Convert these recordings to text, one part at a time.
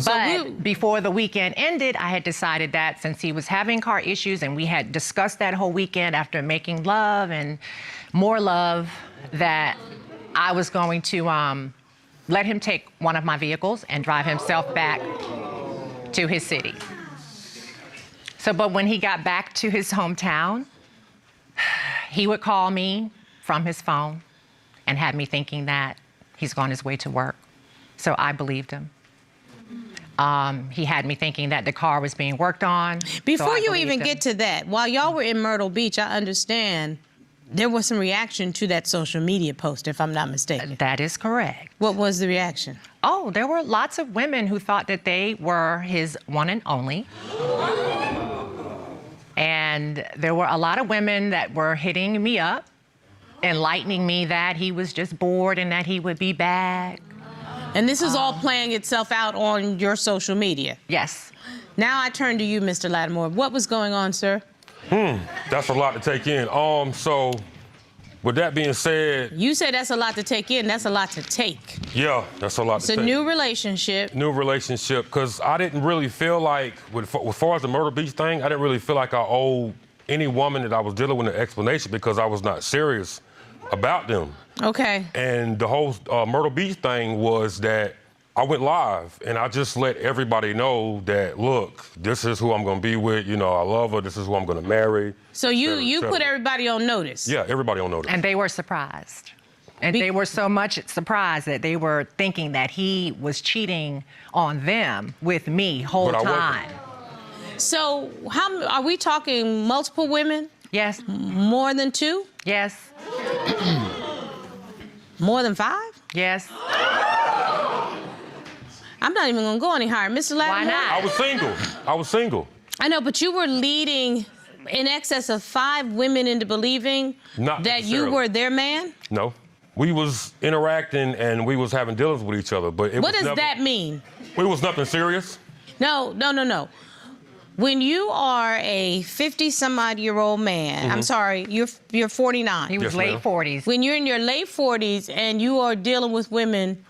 But before the weekend ended, I had decided that since he was having car issues and we had discussed that whole weekend after making love and more love, that I was going to let him take one of my vehicles and drive himself back to his city. So, but when he got back to his hometown, he would call me from his phone and had me thinking that he's on his way to work. So I believed him. He had me thinking that the car was being worked on. Before you even get to that, while y'all were in Myrtle Beach, I understand there was some reaction to that social media post, if I'm not mistaken. That is correct. What was the reaction? Oh, there were lots of women who thought that they were his one and only. And there were a lot of women that were hitting me up, enlightening me that he was just bored and that he would be back. And this is all playing itself out on your social media? Yes. Now I turn to you, Mr. Lattimore. What was going on, sir? That's a lot to take in. So, with that being said... You said that's a lot to take in. That's a lot to take. Yeah, that's a lot to take. It's a new relationship. New relationship, because I didn't really feel like, as far as the Myrtle Beach thing, I didn't really feel like I owed any woman that I was dealing with an explanation because I was not serious about them. Okay. And the whole Myrtle Beach thing was that I went live and I just let everybody know that, look, this is who I'm going to be with. You know, I love her. This is who I'm going to marry. So you put everybody on notice? Yeah, everybody on notice. And they were surprised. And they were so much surprised that they were thinking that he was cheating on them with me whole time. So how are we talking multiple women? Yes. More than 2? Yes. More than 5? Yes. I'm not even gonna go any higher. Mr. Lattimore? Why not? I was single. I was single. I know, but you were leading in excess of 5 women into believing that you were their man? No. We was interacting and we was having dealings with each other, but what does that mean? It was nothing serious. No. When you are a 50-some-odd-year-old man, I'm sorry, you're 49. He was late 40s. When you're in your late 40s and you are dealing with women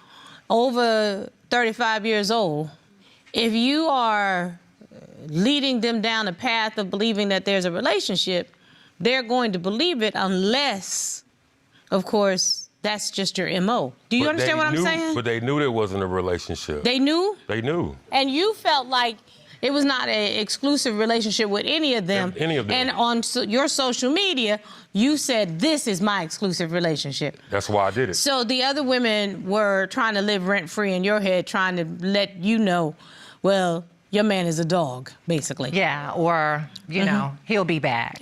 over 35 years old, if you are leading them down a path of believing that there's a relationship, they're going to believe it unless, of course, that's just your MO. Do you understand what I'm saying? But they knew there wasn't a relationship. They knew? They knew. And you felt like it was not an exclusive relationship with any of them. Any of them. And on your social media, you said, this is my exclusive relationship. That's why I did it. So the other women were trying to live rent-free in your head, trying to let you know, well, your man is a dog, basically. Yeah, or, you know, he'll be back.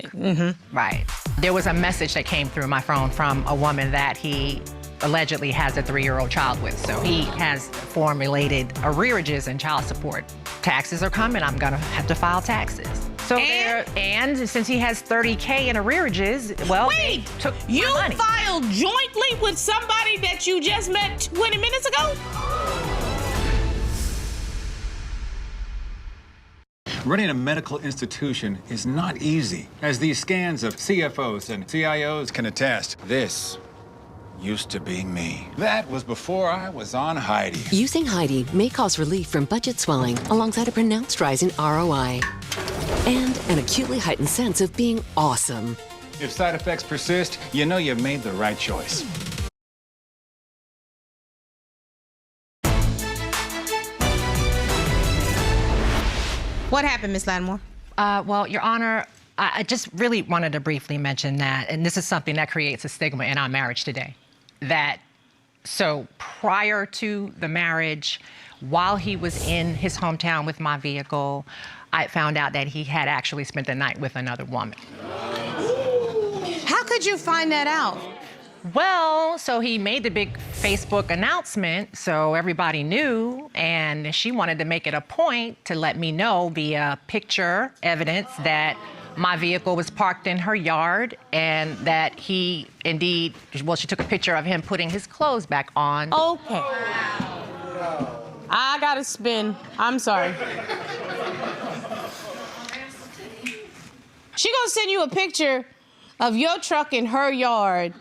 Right. There was a message that came through my phone from a woman that he allegedly has a 3-year-old child with. So he has formulated arrearages and child support. Taxes are coming. I'm gonna have to file taxes. So and since he has $30K in arrearages, well, wait, took my money. You filed jointly with somebody that you just met 20 minutes ago? Running a medical institution is not easy, as these scans of CFOs and CIOs can attest. This used to be me. That was before I was on Heidi. Using Heidi may cause relief from budget swelling alongside a pronounced rise in ROI and an acutely heightened sense of being awesome. If side effects persist, you know you've made the right choice. What happened, Ms. Lattimore? Well, Your Honor, I just really wanted to briefly mention that, and this is something that creates a stigma in our marriage today, that so prior to the marriage, while he was in his hometown with my vehicle, I found out that he had actually spent the night with another woman. How could you find that out? Well, so he made the big Facebook announcement, so everybody knew, and she wanted to make it a point to let me know via picture evidence that my vehicle was parked in her yard and that he indeed, well, she took a picture of him putting his clothes back on. Okay. I gotta spin. I'm sorry. She gonna send you a picture of your truck in her yard,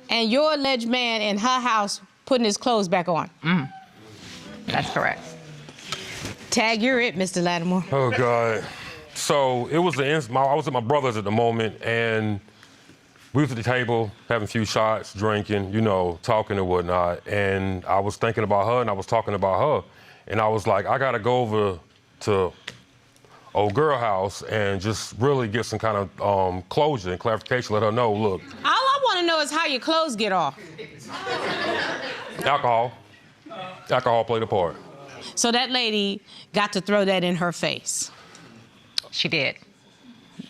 and your alleged man in her house putting his clothes back on. That's correct. Tag, you're it, Mr. Lattimore. Oh, God. So it was I was at my brother's at the moment, and we was at the table having a few shots, drinking, you know, talking and whatnot. And I was thinking about her, and I was talking about her. And I was like, I got to go over to old girl house and just really get some kind of closure and clarification, let her know, look. All I want to know is how your clothes get off. Alcohol. Alcohol played a part. So that lady got to throw that in her face. She did.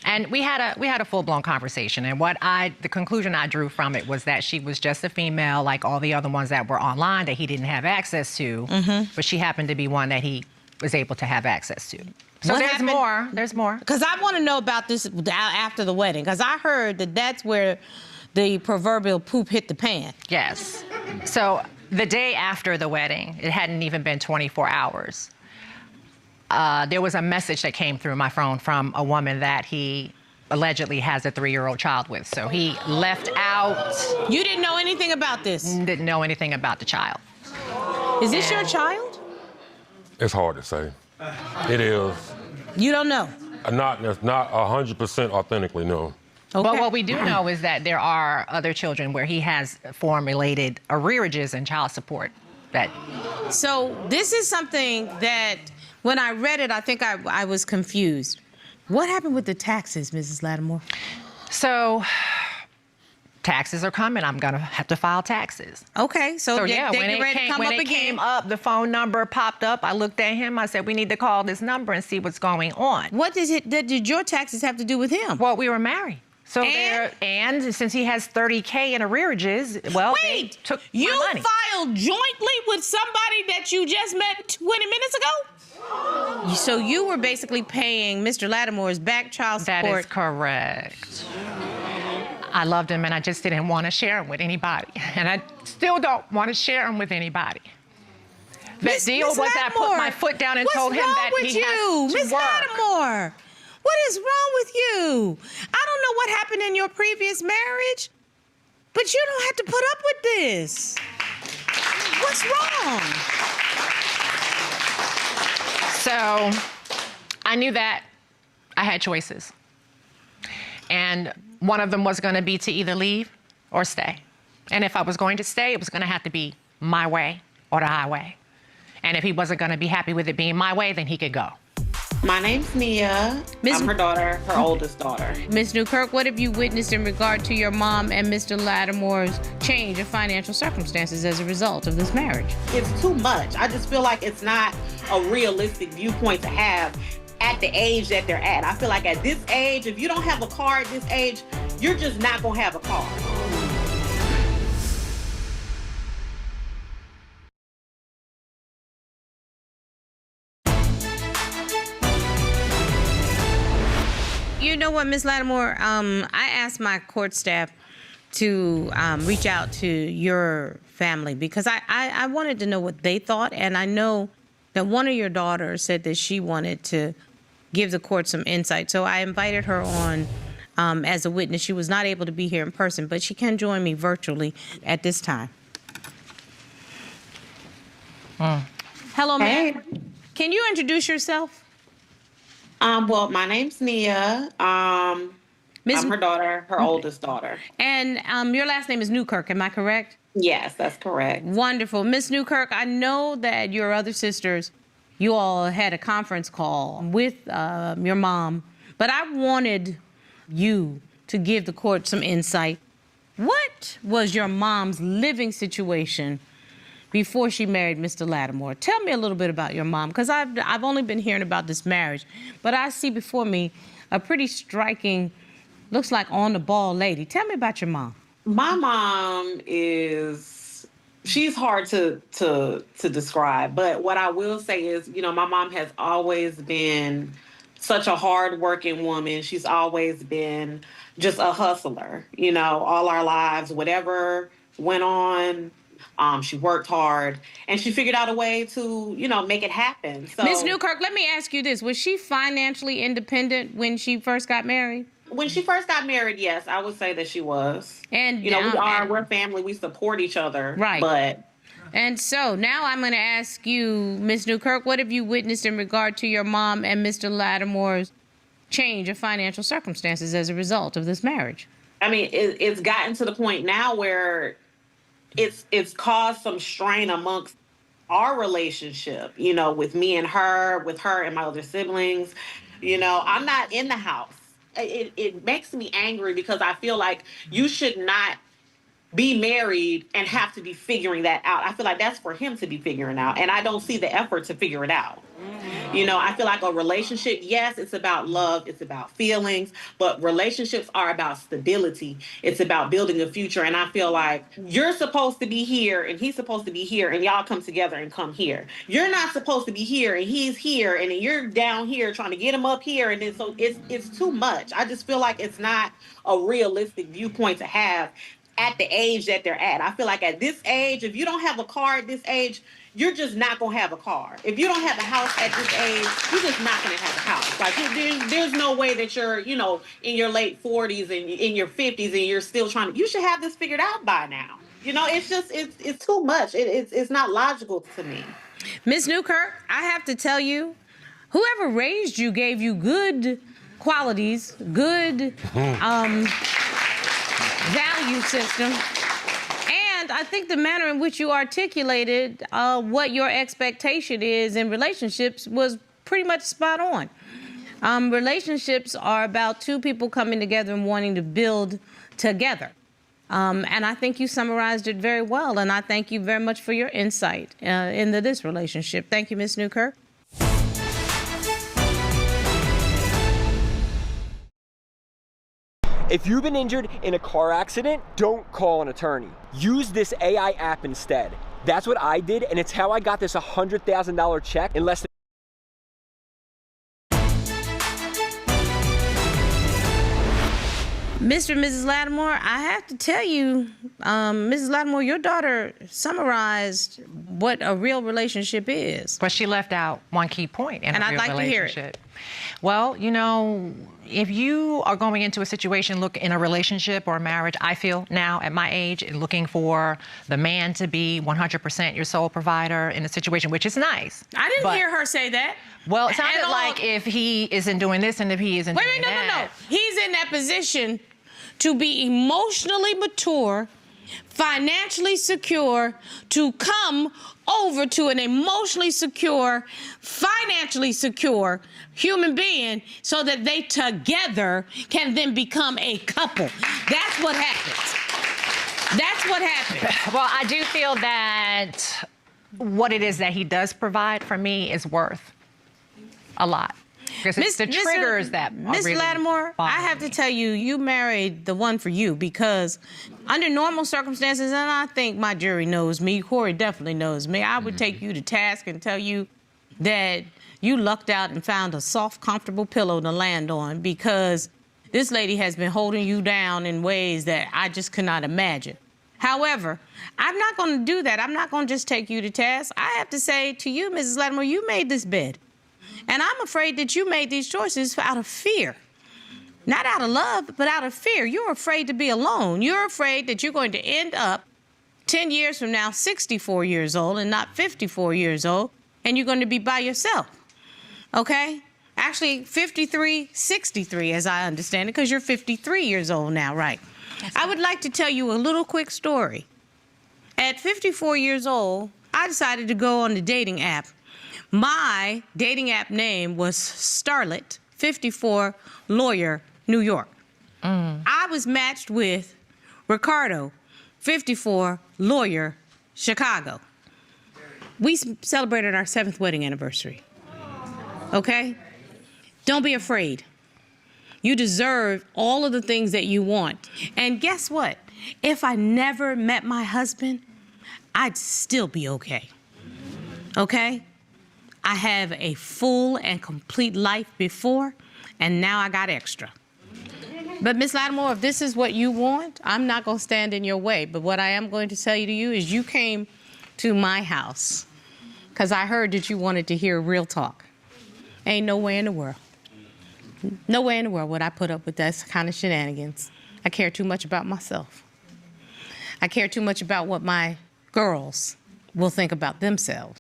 And we had a full-blown conversation, and the conclusion I drew from it was that she was just a female like all the other ones that were online that he didn't have access to, but she happened to be one that he was able to have access to. So there's more. Because I want to know about this after the wedding, because I heard that that's where the proverbial poop hit the pan. Yes. So the day after the wedding, it hadn't even been 24 hours. There was a message that came through my phone from a woman that he allegedly has a 3-year-old child with. So he left out. You didn't know anything about this? Didn't know anything about the child. Is this your child? It's hard to say. It is. You don't know? Not 100% authentically, no. Okay. But what we do know is that there are other children where he has formulated arrearages and child support. So this is something that, when I read it, I think I was confused. What happened with the taxes, Mrs. Lattimore? So taxes are coming. I'm going to have to file taxes. Okay, so yeah, when it came up, the phone number popped up. I looked at him. I said, we need to call this number and see what's going on. What did your taxes have to do with him? Well, we were married. So and since he has $30K in arrearages, well, they took my money. You filed jointly with somebody that you just met 20 minutes ago? So you were basically paying Mr. Lattimore's back child support. That is correct. I loved him, and I just didn't want to share him with anybody. And I still don't want to share him with anybody. The deal was I put my foot down and told him that he has to Miss work. Lattimore, what is wrong with you? I don't know what happened in your previous marriage, but you don't have to put up with this. What's wrong? So I knew that I had choices. And one of them was going to be to either leave or stay. And if I was going to stay, it was going to have to be my way or the highway. And if he wasn't going to be happy with it being my way, then he could go. My name's Nia. I'm her daughter, her oldest daughter. Ms. Newkirk, what have you witnessed in regard to your mom and Mr. Lattimore's change of financial circumstances as a result of this marriage? It's too much. I just feel like it's not a realistic viewpoint to have at the age that they're at. I feel like at this age, if you don't have a car at this age, you're just not gonna have a car. You know what, Ms. Lattimore? I asked my court staff to reach out to your family because I wanted to know what they thought, and I know that one of your daughters said that she wanted to give the court some insight. So I invited her on as a witness. She was not able to be here in person, but she can join me virtually at this time. Hello, ma'am. Hey. Can you introduce yourself? Well, my name's Nia. I'm her daughter, her oldest daughter. And your last name is Newkirk, am I correct? Yes, that's correct. Wonderful. Miss Newkirk, I know that your other sisters, you all had a conference call with your mom, but I wanted you to give the court some insight. What was your mom's living situation before she married Mr. Lattimore? Tell me a little bit about your mom, because I've only been hearing about this marriage, but I see before me a pretty striking, looks like on-the-ball lady. Tell me about your mom. My mom she's hard to describe, but what I will say is, you know, my mom has always been such a hard-working woman. She's always been just a hustler, you know, all our lives, whatever went on, she worked hard, and she figured out a way to, you know, make it happen. So, Ms. Newkirk, let me ask you this. Was she financially independent when she first got married? When she first got married, yes, I would say that she was. And you know, we're family. We support each other. Right. But And so now I'm going to ask you, Ms. Newkirk, what have you witnessed in regard to your mom and Mr. Lattimore's change of financial circumstances as a result of this marriage? I mean, it's gotten to the point now where it's caused some strain amongst our relationship, you know, with me and her, with her and my other siblings. You know, I'm not in the house. It makes me angry because I feel like you should not be married and have to be figuring that out. I feel like that's for him to be figuring out, and I don't see the effort to figure it out. You know, I feel like a relationship, yes, it's about love, it's about feelings, but relationships are about stability. It's about building a future, and I feel like you're supposed to be here and he's supposed to be here, and y'all come together and come here. You're not supposed to be here and he's here, and then you're down here trying to get him up here, and then so it's too much. I just feel like it's not a realistic viewpoint to have at the age that they're at. I feel like at this age, if you don't have a car at this age, you're just not going to have a car. If you don't have a house at this age, you're just not going to have a house. Like, there's no way that you're, you know, in your late 40s and in your 50s and you're still trying to, you should have this figured out by now. You know, it's just, it's too much. It's not logical to me. Ms. Newkirk, I have to tell you, whoever raised you gave you good qualities, good value system. And I think the manner in which you articulated what your expectation is in relationships was pretty much spot on. Relationships are about two people coming together and wanting to build together. And I think you summarized it very well. And I thank you very much for your insight into this relationship. Thank you, Ms. Newkirk. If you've been injured in a car accident, don't call an attorney. Use this AI app instead. That's what I did, and it's how I got this $100,000 check in less than Mr. and Mrs. Lattimore, I have to tell you, Mrs. Lattimore, your daughter summarized what a real relationship is. But she left out one key point in a I'd real like to hear it. relationship. Well, you know, if you are going into a situation, look, in a relationship or a marriage, I feel now at my age, looking for the man to be 100% your sole provider in a situation, which is nice. I didn't hear her say that. Well, it sounded like if he isn't doing this and if he isn't doing that. No. He's in that position to be emotionally mature, financially secure, to come over to an emotionally secure, financially secure human being so that they together can then become a couple. That's what happens. That's what happens. Well, I do feel that what it is that he does provide for me is worth a lot. Because it's the triggers that are Miss really Lattimore, I have to tell you, you married the one for you, because under normal circumstances, and I think my jury knows me, Corey definitely knows me, I would take you to task and tell you that you lucked out and found a soft, comfortable pillow to land on, because this lady has been holding you down in ways that I just could not imagine. However, I'm not going to do that. I'm not going to just take you to task. I have to say to you, Mrs. Lattimore, you made this bed. And I'm afraid that you made these choices out of fear. Not out of love, but out of fear. You're afraid to be alone. You're afraid that you're going to end up 10 years from now 64 years old and not 54 years old, and you're going to be by yourself, okay? Actually, 53, 63, as I understand it, because you're 53 years old now, right? I would like to tell you a little quick story. At 54 years old, I decided to go on the dating app. My dating app name was Starlet 54 Lawyer, New York. I was matched with Ricardo 54 Lawyer, Chicago. We celebrated our 7th wedding anniversary. Okay? Don't be afraid. You deserve all of the things that you want. And guess what? If I never met my husband, I'd still be okay. Okay? I have a full and complete life before, and now I got extra. But Miss Lattimore, if this is what you want, I'm not going to stand in your way. But what I am going to tell you to you is you came to my house because I heard that you wanted to hear real talk. Ain't no way in the world. No way in the world would I put up with that kind of shenanigans. I care too much about myself. I care too much about what my girls will think about themselves.